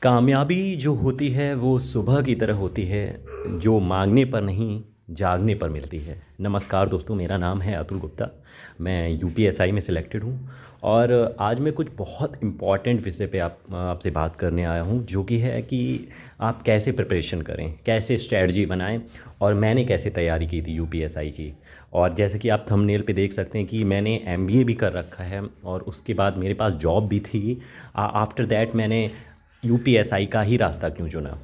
कामयाबी जो होती है वो सुबह की तरह होती है, जो मांगने पर नहीं जागने पर मिलती है। नमस्कार दोस्तों, मेरा नाम है अतुल गुप्ता। मैं यूपीएसआई में सिलेक्टेड हूँ और आज मैं कुछ बहुत इम्पॉर्टेंट विषय पे आपसे बात करने आया हूँ, जो कि है कि आप कैसे प्रिपरेशन करें, कैसे स्ट्रेटजी बनाएं। और मैंने कैसे तैयारी की थी यूपीएसआई की। और जैसे कि आप थंबनेल पे देख सकते हैं कि मैंने एमबीए भी कर रखा है और उसके बाद मेरे पास जॉब भी थी। आफ्टर दैट मैंने यूपीएसआई का ही रास्ता क्यों चुना।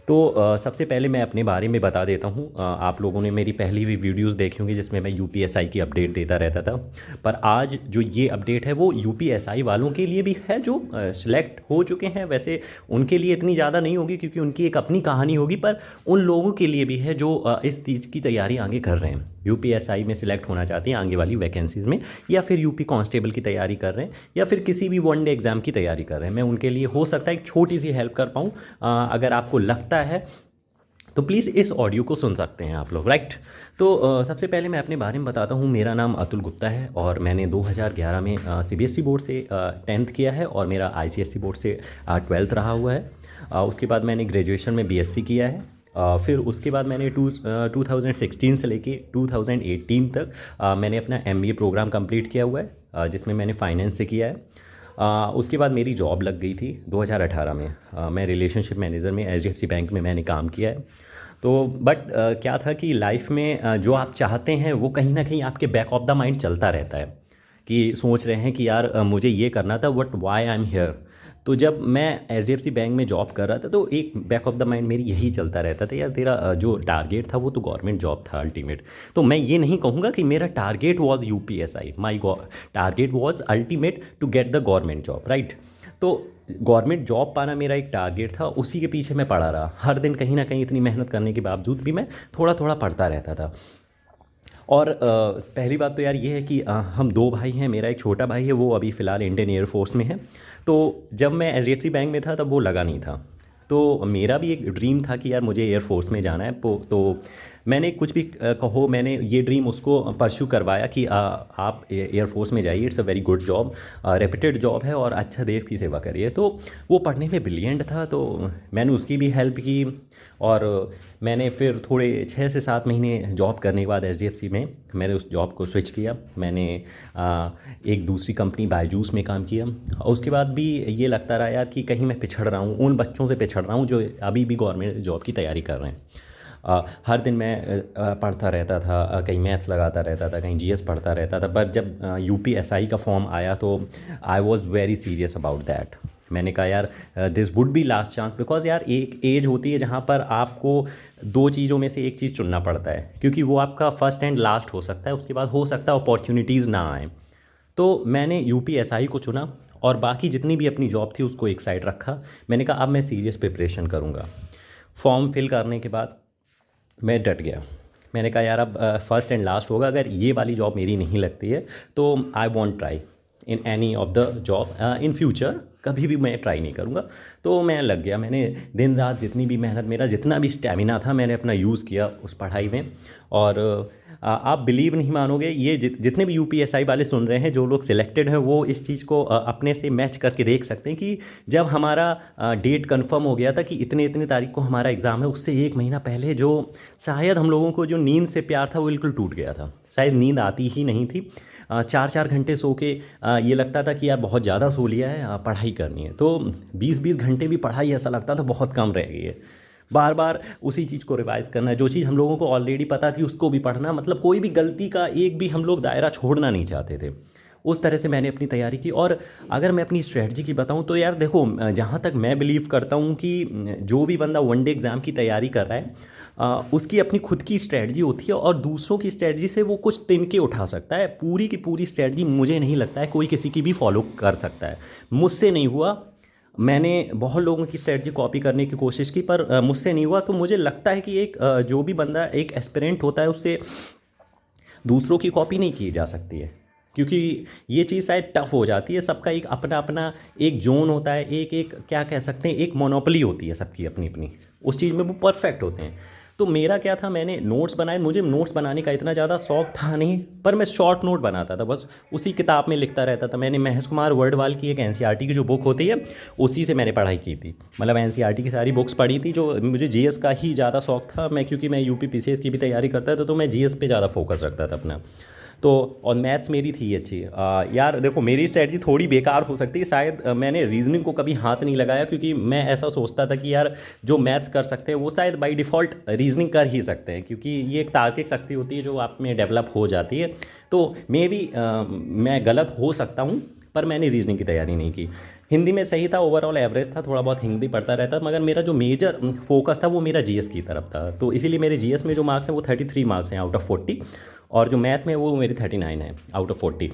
तो सबसे पहले मैं अपने बारे में बता देता हूँ। आप लोगों ने मेरी पहली भी वीडियोस देखी होंगी जिसमें मैं यूपीएसआई की अपडेट देता रहता था। पर आज जो ये अपडेट है वो यूपीएसआई वालों के लिए भी है जो सिलेक्ट हो चुके हैं। वैसे उनके लिए इतनी ज़्यादा नहीं होगी क्योंकि उनकी एक अपनी कहानी होगी, पर उन लोगों के लिए भी है जो इस चीज़ की तैयारी आगे कर रहे हैं, यूपीएसआई में सिलेक्ट होना चाहते हैं आगे वाली वैकेंसीज़ में, या फिर यूपी कांस्टेबल की तैयारी कर रहे हैं, या फिर किसी भी वन डे एग्ज़ाम की तैयारी कर रहे हैं। मैं उनके लिए हो सकता है एक छोटी सी हेल्प कर पाऊँ। अगर आपको लगता है तो प्लीज़ इस ऑडियो को सुन सकते हैं आप लोग, राइट। तो सबसे पहले मैं अपने बारे में बताता हूँ। मेरा नाम अतुल गुप्ता है और मैंने 2011 में सीबीएसई बोर्ड से 10th किया है और मेरा आईसीएसई बोर्ड से 12th रहा हुआ है। उसके बाद मैंने ग्रेजुएशन में बीएससी किया है। फिर उसके बाद मैंने 2016 से लेके 2018 तक मैंने अपना एमबीए प्रोग्राम कंप्लीट किया हुआ है, जिसमें मैंने फाइनेंस से किया है। उसके बाद मेरी जॉब लग गई थी 2018 में। मैं रिलेशनशिप मैनेजर में एचडीएफसी बैंक में मैंने काम किया है। तो बट क्या था कि लाइफ में जो आप चाहते हैं वो कहीं ना कहीं आपके बैक ऑफ द माइंड चलता रहता है, कि सोच रहे हैं कि यार मुझे ये करना था, but why I am here. तो जब मैं एचडीएफसी बैंक में जॉब कर रहा था तो एक बैक ऑफ द माइंड मेरी यही चलता रहता था, यार तेरा जो टारगेट था वो तो गवर्नमेंट जॉब था अल्टीमेट। तो मैं ये नहीं कहूँगा कि मेरा target was UPSI, my target was ultimate to get the government job, right. तो गवर्नमेंट जॉब पाना मेरा एक टारगेट था, उसी के पीछे मैं पड़ा रहा हर दिन। कहीं ना कहीं इतनी मेहनत करने के बावजूद भी मैं थोड़ा थोड़ा पढ़ता रहता था। और पहली बात तो यार ये है कि हम दो भाई हैं। मेरा एक छोटा भाई है, वो अभी फ़िलहाल इंडियन एयरफोर्स में है। तो जब मैं एचडीएफसी बैंक में था तब वो लगा नहीं था। तो मेरा भी एक ड्रीम था कि यार मुझे एयरफोर्स में जाना है। तो मैंने कुछ भी कहो, मैंने ये ड्रीम उसको परस्यू करवाया कि आप एयरफोर्स में जाइए, it's a very good job, reputed job है और अच्छा देश की सेवा करिए। तो वो पढ़ने में ब्रिलियंट था, तो मैंने उसकी भी हेल्प की। और मैंने फिर थोड़े 6 से 7 महीने जॉब करने के बाद एचडीएफसी में मैंने उस जॉब को स्विच किया। मैंने एक दूसरी कंपनी बायजूस में काम किया। और उसके बाद भी ये लगता रहा यार कि कहीं मैं पिछड़ रहा हूँ, उन बच्चों से पिछड़ रहा हूँ जो अभी भी गवर्नमेंट जॉब की तैयारी कर रहे हैं। हर दिन मैं पढ़ता रहता था, कहीं मैथ्स लगाता रहता था, कहीं जीएस पढ़ता रहता था। पर जब यूपीएसआई का फॉर्म आया तो I was very serious about that. मैंने कहा यार this would be last chance, because यार एक एज होती है जहाँ पर आपको दो चीज़ों में से एक चीज़ चुनना पड़ता है, क्योंकि वो आपका फर्स्ट एंड लास्ट हो सकता है, उसके बाद हो सकता है अपॉर्चुनिटीज़ ना आए। तो मैंने यूपीएसआई को चुना और बाकी जितनी भी अपनी जॉब थी उसको एक साइड रखा। मैंने कहा अब मैं सीरियस प्रिपरेशन करूँगा। फॉर्म फिल करने के बाद मैं डट गया। मैंने कहा यार अब फर्स्ट एंड लास्ट होगा, अगर ये वाली जॉब मेरी नहीं लगती है तो I want try in any of the job in future. कभी भी मैं ट्राई नहीं करूँगा। तो मैं लग गया। मैंने दिन रात जितनी भी मेहनत, मेरा जितना भी स्टेमिना था, मैंने अपना यूज़ किया उस पढ़ाई में। और आप बिलीव नहीं मानोगे, ये जितने भी यूपीएसआई वाले सुन रहे हैं, जो लोग सिलेक्टेड हैं, वो इस चीज़ को अपने से मैच करके देख सकते हैं कि जब हमारा डेट कंफर्म हो गया था कि इतने इतने तारीख को हमारा एग्ज़ाम है, उससे 1 महीना पहले जो शायद हम लोगों को जो नींद से प्यार था वो बिल्कुल टूट गया था। शायद नींद आती ही नहीं थी। 4-4 घंटे सो के ये लगता था कि यार बहुत ज़्यादा सो लिया है, पढ़ाई करनी है। तो 20-20 घंटे भी पढ़ाई ऐसा लगता था बहुत कम रह गई है। बार बार उसी चीज़ को रिवाइज़ करना, जो चीज़ हम लोगों को ऑलरेडी पता थी उसको भी पढ़ना, मतलब कोई भी गलती का एक भी हम लोग दायरा छोड़ना नहीं चाहते थे। उस तरह से मैंने अपनी तैयारी की। और अगर मैं अपनी स्ट्रेटजी की बताऊं तो यार देखो, जहाँ तक मैं बिलीव करता हूँ कि जो भी बंदा वन डे एग्ज़ाम की तैयारी कर रहा है, उसकी अपनी खुद की स्ट्रेटजी होती है और दूसरों की स्ट्रेटजी से वो कुछ तिनके उठा सकता है। पूरी की पूरी स्ट्रेटजी मुझे नहीं लगता है कोई किसी की भी फॉलो कर सकता है। मुझसे नहीं हुआ। मैंने बहुत लोगों की स्ट्रेटजी कॉपी करने की कोशिश की, पर मुझसे नहीं हुआ। तो मुझे लगता है कि एक जो भी बंदा एक एस्पिरेंट होता है उससे दूसरों की कॉपी नहीं की जा सकती है, क्योंकि ये चीज़ शायद टफ हो जाती है। सबका एक अपना अपना एक जोन होता है, एक एक क्या कह सकते हैं, एक मोनोपोली होती है सबकी अपनी अपनी, उस चीज़ में वो परफेक्ट होते हैं। तो मेरा क्या था, मैंने नोट्स बनाए, मुझे नोट्स बनाने का इतना ज़्यादा शौक था नहीं, पर मैं शॉर्ट नोट बनाता था, बस उसी किताब में लिखता रहता था। मैंने महेश कुमार वर्डवाल की एक एनसीईआरटी की जो बुक होती है उसी से मैंने पढ़ाई की थी, मतलब एनसीईआरटी की सारी बुक्स पढ़ी थी। जो मुझे जीएस का ही ज़्यादा शौक था, मैं क्योंकि मैं यूपी पीसीएस की भी तैयारी करता था, तो मैं जीएस पे ज़्यादा फोकस रखता था अपना। तो और मैथ्स मेरी थी अच्छी। यार देखो, मेरी स्ट्रैटेजी थोड़ी बेकार हो सकती है शायद, मैंने रीजनिंग को कभी हाथ नहीं लगाया, क्योंकि मैं ऐसा सोचता था कि यार जो मैथ्स कर सकते हैं वो शायद बाय डिफ़ॉल्ट रीजनिंग कर ही सकते हैं, क्योंकि ये एक तार्किक शक्ति होती है जो आप में डेवलप हो जाती है। तो मे बी मैं गलत हो सकता हूँ, पर मैंने रीजनिंग की तैयारी नहीं की। हिंदी में सही था, ओवरऑल एवरेज था, थोड़ा बहुत हिंदी पढ़ता रहता, मगर मेरा जो मेजर फोकस था वो मेरा जीएस की तरफ था। तो इसीलिए मेरे जीएस में जो मार्क्स हैं वो 33 मार्क्स हैं आउट ऑफ 40, और जो मैथ में वो मेरी 39 है आउट ऑफ 40।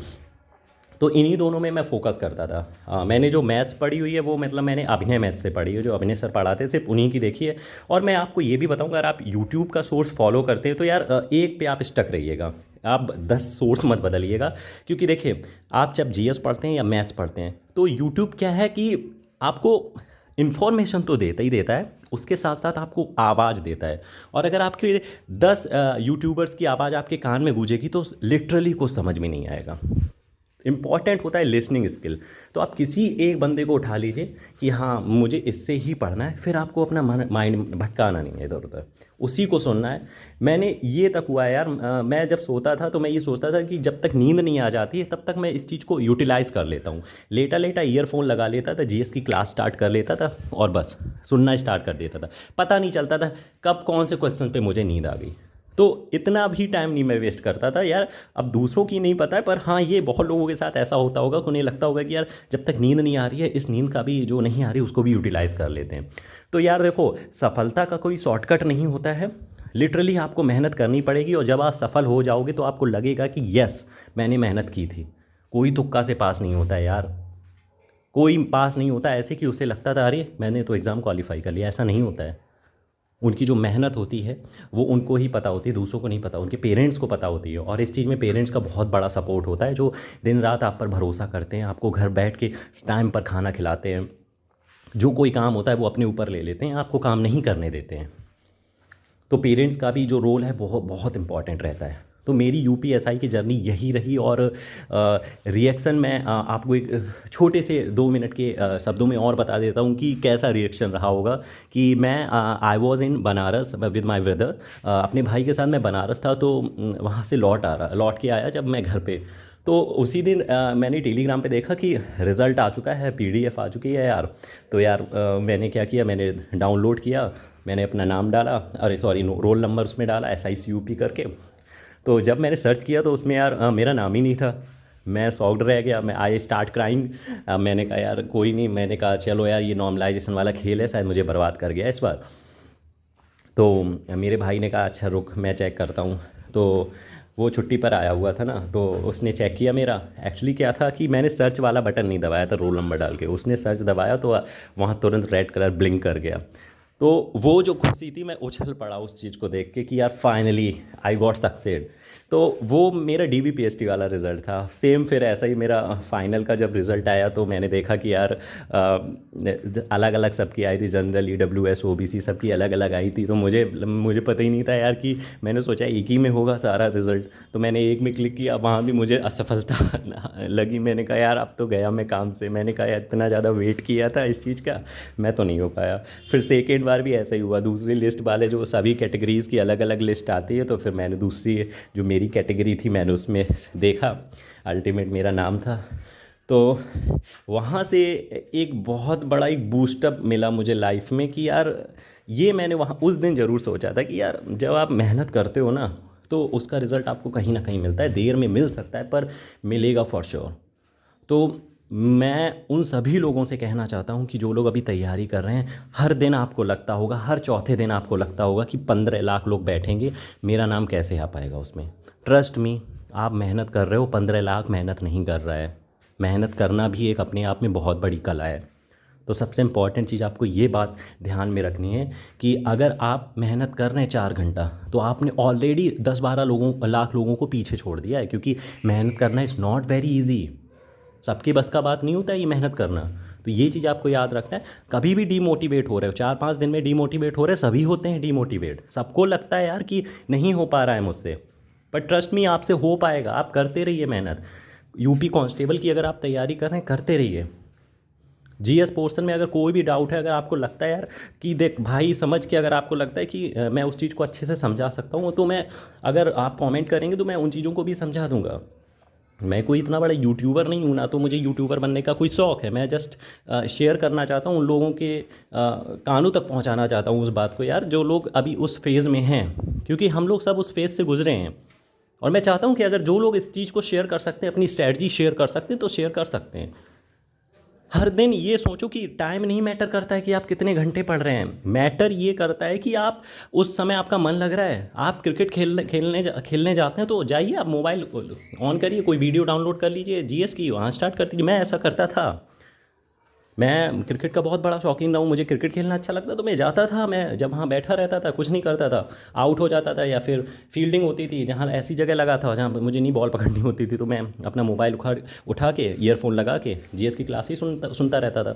तो इन्हीं दोनों में मैं फोकस करता था। मैंने जो मैथ्स पढ़ी हुई है वो मतलब मैंने अभिनय मैथ्स से पढ़ी है, जो अभिनय सर पढ़ाते सिर्फ उन्हीं की देखी है। और मैं आपको ये भी बताऊंगा, अगर आप यूट्यूब का सोर्स फॉलो करते हैं तो यार एक पे आप स्टक रहिएगा, आप 10 सोर्स मत बदलिएगा। क्योंकि देखिए, आप जब जीएस पढ़ते हैं या मैथ्स पढ़ते हैं तो यूट्यूब क्या है कि आपको इन्फॉर्मेशन तो देता ही देता है, उसके साथ साथ आपको आवाज़ देता है। और अगर आपके 10 यूट्यूबर्स की आवाज़ आपके कान में गूंजेगी तो लिटरली कुछ समझ में नहीं आएगा। इम्पॉर्टेंट होता है लिसनिंग स्किल। तो आप किसी एक बंदे को उठा लीजिए कि हाँ मुझे इससे ही पढ़ना है, फिर आपको अपना माइंड भटकाना नहीं है इधर उधर, उसी को सुनना है। मैंने ये तक हुआ है यार, मैं जब सोता था तो मैं ये सोचता था कि जब तक नींद नहीं आ जाती है तब तक मैं इस चीज़ को यूटिलाइज़ कर लेता हूँ। लेटा लेटा ईयरफोन लगा लेता था, जीएस की क्लास स्टार्ट कर लेता था और बस सुनना स्टार्ट कर देता था। पता नहीं चलता था कब कौन से क्वेश्चन पे मुझे नींद आ गई। तो इतना भी टाइम नहीं मैं वेस्ट करता था यार। अब दूसरों की नहीं पता है, पर हाँ ये बहुत लोगों के साथ ऐसा होता होगा कि उन्हें लगता होगा कि यार जब तक नींद नहीं आ रही है, इस नींद का भी जो नहीं आ रही उसको भी यूटिलाइज़ कर लेते हैं। तो यार देखो, सफलता का कोई शॉर्टकट नहीं होता है, लिटरली आपको मेहनत करनी पड़ेगी। और जब आप सफल हो जाओगे तो आपको लगेगा कि यस मैंने मेहनत की थी। कोई तुक्का से पास नहीं होता है यार, कोई पास नहीं होता ऐसे कि उसे लगता था अरे मैंने तो एग्ज़ाम क्वालिफाई कर लिया, ऐसा नहीं होता है। उनकी जो मेहनत होती है वो उनको ही पता होती है, दूसरों को नहीं पता, उनके पेरेंट्स को पता होती है। और इस चीज़ में पेरेंट्स का बहुत बड़ा सपोर्ट होता है, जो दिन रात आप पर भरोसा करते हैं, आपको घर बैठ के टाइम पर खाना खिलाते हैं। जो कोई काम होता है वो अपने ऊपर ले लेते हैं, आपको काम नहीं करने देते हैं। तो पेरेंट्स का भी जो रोल है बहुत बहुत इंपॉर्टेंट रहता है। तो मेरी यूपीएसआई की जर्नी यही रही। और रिएक्शन मैं आपको एक छोटे से 2 मिनट के शब्दों में और बता देता हूँ कि कैसा रिएक्शन रहा होगा। कि मैं I was in Banaras with my brother, अपने भाई के साथ मैं बनारस था। तो वहाँ से लौट के आया जब मैं घर पे, तो उसी दिन मैंने टेलीग्राम पे देखा कि रिज़ल्ट आ चुका है, पीडीएफ आ चुकी है यार। तो यार मैंने क्या किया, मैंने डाउनलोड किया, मैंने अपना नाम डाला, अरे सॉरी रोल नंबर उसमें डाला SICUP करके। तो जब मैंने सर्च किया तो उसमें यार मेरा नाम ही नहीं था। मैं शॉक्ड रह गया, मैं आई स्टार्ट क्राइंग। मैंने कहा यार कोई नहीं, मैंने कहा चलो यार ये नॉर्मलाइजेशन वाला खेल है, शायद मुझे बर्बाद कर गया इस बार। तो मेरे भाई ने कहा अच्छा रुक मैं चेक करता हूँ। तो वो छुट्टी पर आया हुआ था ना, तो उसने चेक किया मेरा। एक्चुअली क्या था कि मैंने सर्च वाला बटन नहीं दबाया था रोल नंबर डाल के, उसने सर्च दबाया तो वहाँ तुरंत रेड कलर ब्लिंक कर गया। तो वो जो खुशी थी, मैं उछल पड़ा उस चीज़ को देख के कि यार फाइनली आई गॉट सक्सेड। तो वो मेरा DBPST वाला रिज़ल्ट था। सेम फिर ऐसा ही मेरा फाइनल का जब रिज़ल्ट आया तो मैंने देखा कि यार अलग अलग सबकी आई थी, जनरल EWS OBC सबकी अलग अलग आई थी। तो मुझे मुझे पता ही नहीं था यार, कि मैंने सोचा एक ही में होगा सारा रिज़ल्ट। तो मैंने एक में क्लिक किया, वहाँ भी मुझे असफलता लगी। मैंने कहा यार अब तो गया मैं काम से। मैंने कहा यार इतना ज़्यादा वेट किया था इस चीज़ का, मैं तो नहीं हो पाया। फिर सेकेंड बार भी ऐसा ही हुआ, दूसरी लिस्ट वाले जो सभी कैटेगरीज़ की अलग अलग लिस्ट आती है, तो फिर मैंने दूसरी जो मेरी कैटेगरी थी मैंने उसमें देखा, अल्टीमेट मेरा नाम था। तो वहाँ से एक बहुत बड़ा एक बूस्टअप मिला मुझे लाइफ में कि यार ये मैंने वहाँ उस दिन ज़रूर सोचा था कि यार जब आप मेहनत करते हो ना तो उसका रिज़ल्ट आपको कहीं ना कहीं मिलता है, देर में मिल सकता है पर मिलेगा फॉर श्योर। तो मैं उन सभी लोगों से कहना चाहता हूँ कि जो लोग अभी तैयारी कर रहे हैं, हर दिन आपको लगता होगा, हर चौथे दिन आपको लगता होगा कि 15 लाख लोग बैठेंगे, मेरा नाम कैसे आ पाएगा उसमें। ट्रस्ट मी, आप मेहनत कर रहे हो, 15 लाख मेहनत नहीं कर रहा है। मेहनत करना भी एक अपने आप में बहुत बड़ी कला है। तो सबसे इम्पॉर्टेंट चीज़ आपको ये बात ध्यान में रखनी है कि अगर आप मेहनत कर रहे हैं 4 घंटा, तो आपने ऑलरेडी 10-12 लाख लोगों को पीछे छोड़ दिया है। क्योंकि मेहनत करना इज़ नॉट वेरी ईजी, सबकी बस का बात नहीं होता है ये मेहनत करना। तो ये चीज़ आपको याद रखना है। कभी भी डीमोटिवेट हो रहे हो, 4-5 दिन में डीमोटिवेट हो रहे, सभी होते हैं डीमोटिवेट, सबको लगता है यार कि नहीं हो पा रहा है मुझसे, पर ट्रस्ट मी आपसे हो पाएगा। आप करते रहिए मेहनत। यूपी कांस्टेबल की अगर आप तैयारी कर रहे हैं, करते रहिए। जीएस पोर्शन में अगर कोई भी डाउट है, अगर आपको लगता है यार कि देख भाई समझ के, अगर आपको लगता है कि मैं उस चीज़ को अच्छे से समझा सकता हूँ, तो मैं, अगर आप कमेंट करेंगे तो मैं उन चीज़ों को भी समझा दूंगा। मैं कोई इतना बड़ा यूट्यूबर नहीं हूँ ना, तो मुझे यूट्यूबर बनने का कोई शौक़ है। मैं जस्ट शेयर करना चाहता हूँ उन लोगों के कानों तक पहुँचाना चाहता हूँ उस बात को यार, जो लोग अभी उस फेज़ में हैं, क्योंकि हम लोग सब उस फेज़ से गुजरे हैं। और मैं चाहता हूँ कि अगर जो लोग इस चीज़ को शेयर कर सकते हैं, अपनी स्ट्रैटेजी शेयर कर सकते हैं, तो शेयर कर सकते हैं। हर दिन ये सोचो कि टाइम नहीं मैटर करता है कि आप कितने घंटे पढ़ रहे हैं, मैटर ये करता है कि आप उस समय आपका मन लग रहा है। आप क्रिकेट खेलने जाते हैं तो जाइए, आप मोबाइल ऑन करिए, कोई वीडियो डाउनलोड कर लीजिए जीएस की, वहाँ स्टार्ट कर दीजिए। मैं ऐसा करता था। मैं क्रिकेट का बहुत बड़ा शौकीन रहा हूँ, मुझे क्रिकेट खेलना अच्छा लगता, तो मैं जाता था, मैं जब वहाँ बैठा रहता था, कुछ नहीं करता था, आउट हो जाता था, या फिर फील्डिंग होती थी जहाँ ऐसी जगह लगा था जहाँ मुझे नहीं बॉल पकड़नी होती थी, तो मैं अपना मोबाइल उठा के ईयरफोन लगा के जीएस की क्लास ही सुनता रहता था।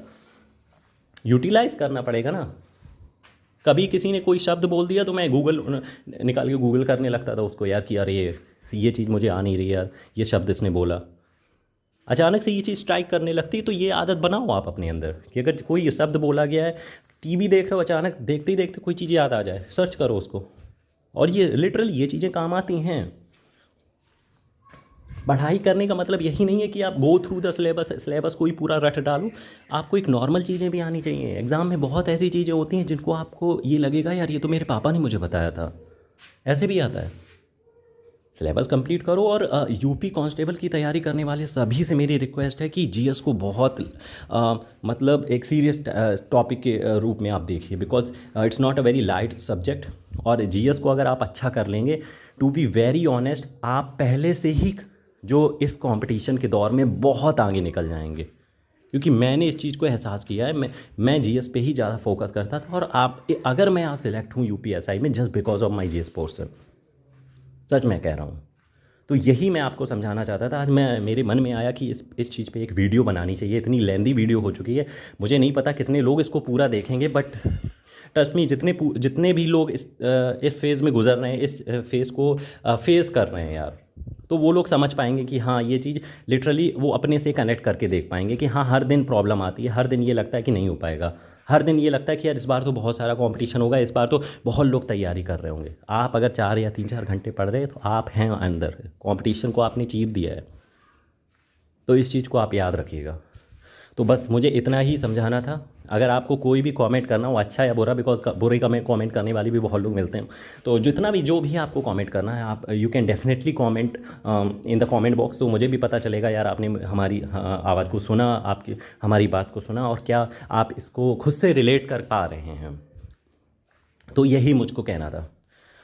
यूटिलाइज़ करना पड़ेगा ना। कभी किसी ने कोई शब्द बोल दिया तो मैं गूगल निकाल के गूगल करने लगता था उसको यार, कि यार ये चीज़ मुझे आ नहीं रही यार, ये शब्द इसने बोला। अचानक से ये चीज़ स्ट्राइक करने लगती है, तो ये आदत बनाओ आप अपने अंदर कि अगर कोई शब्द बोला गया है, टीवी देख रहे हो, अचानक देखते ही देखते कोई चीज़ याद आ जाए, सर्च करो उसको। और ये लिटरली ये चीज़ें काम आती हैं। पढ़ाई करने का मतलब यही नहीं है कि आप गो थ्रू द सिलेबस को ही पूरा रट डालो। आपको एक नॉर्मल चीज़ें भी आनी चाहिए। एग्ज़ाम में बहुत ऐसी चीज़ें होती हैं जिनको आपको ये लगेगा यार ये तो मेरे पापा ने मुझे बताया था, ऐसे भी आता है। सिलेबस कंप्लीट करो। और यूपी कांस्टेबल की तैयारी करने वाले सभी से मेरी रिक्वेस्ट है कि जीएस को बहुत मतलब एक सीरियस टॉपिक के रूप में आप देखिए, because it's not a very light subject. और जीएस को अगर आप अच्छा कर लेंगे, टू बी वेरी ऑनेस्ट, आप पहले से ही जो इस कंपटीशन के दौर में बहुत आगे निकल जाएंगे। क्योंकि मैंने इस चीज़ को एहसास किया है। मैं जीएस पे ही ज़्यादा फोकस करता था, और आप अगर मैं यहाँ सिलेक्ट हूँ यूपीएसआई में just because of my GS portion, सच मैं कह रहा हूँ। तो यही मैं आपको समझाना चाहता था। आज मेरे मन में आया कि इस चीज़ पे एक वीडियो बनानी चाहिए। इतनी लेंदी वीडियो हो चुकी है, मुझे नहीं पता कितने लोग इसको पूरा देखेंगे, बट ट्रस्ट मी, जितने भी लोग इस फेज़ में गुजर रहे हैं, इस फेज़ को फेस कर रहे हैं यार, तो वो लोग समझ पाएंगे कि हाँ ये चीज़ लिटरली वो अपने से कनेक्ट करके देख पाएंगे कि हाँ हर दिन प्रॉब्लम आती है, हर दिन ये लगता है कि नहीं हो पाएगा, हर दिन ये लगता है कि यार इस बार तो बहुत सारा कंपटीशन होगा, इस बार तो बहुत लोग तैयारी कर रहे होंगे। आप अगर 4 या 3-4 घंटे पढ़ रहे हैं तो आप हैं अंदर, कंपटीशन को आपने जीत दिया है। तो इस चीज़ को आप याद रखिएगा। तो बस मुझे इतना ही समझाना था। अगर आपको कोई भी कमेंट करना हो, अच्छा या बुरा, बिकॉज बुरे कमेंट करने वाले भी बहुत लोग मिलते हैं, तो जितना भी जो भी आपको कमेंट करना है, आप you can definitely comment in the comment box. तो मुझे भी पता चलेगा यार आपने हमारी आवाज़ को सुना, आपकी हमारी बात को सुना, और क्या आप इसको खुद से रिलेट कर पा रहे हैं। तो यही मुझको कहना था।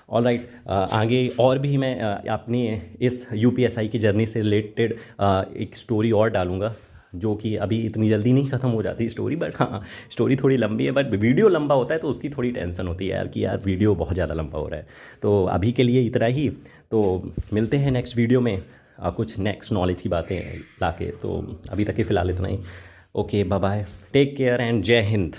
ऑल राइट, आगे और भी मैं अपनी इस यूपीएसआई की जर्नी से रिलेटेड एक स्टोरी और डालूँगा, जो कि अभी इतनी जल्दी नहीं ख़त्म हो जाती स्टोरी, बट हाँ स्टोरी थोड़ी लंबी है। बट वीडियो लंबा होता है तो उसकी थोड़ी टेंशन होती है यार, कि यार वीडियो बहुत ज़्यादा लंबा हो रहा है। तो अभी के लिए इतना ही। तो मिलते हैं नेक्स्ट वीडियो में कुछ नेक्स्ट नॉलेज की बातें लाके। तो अभी तक के फ़िलहाल इतना ही। Okay, bye bye, take care and जय हिंद।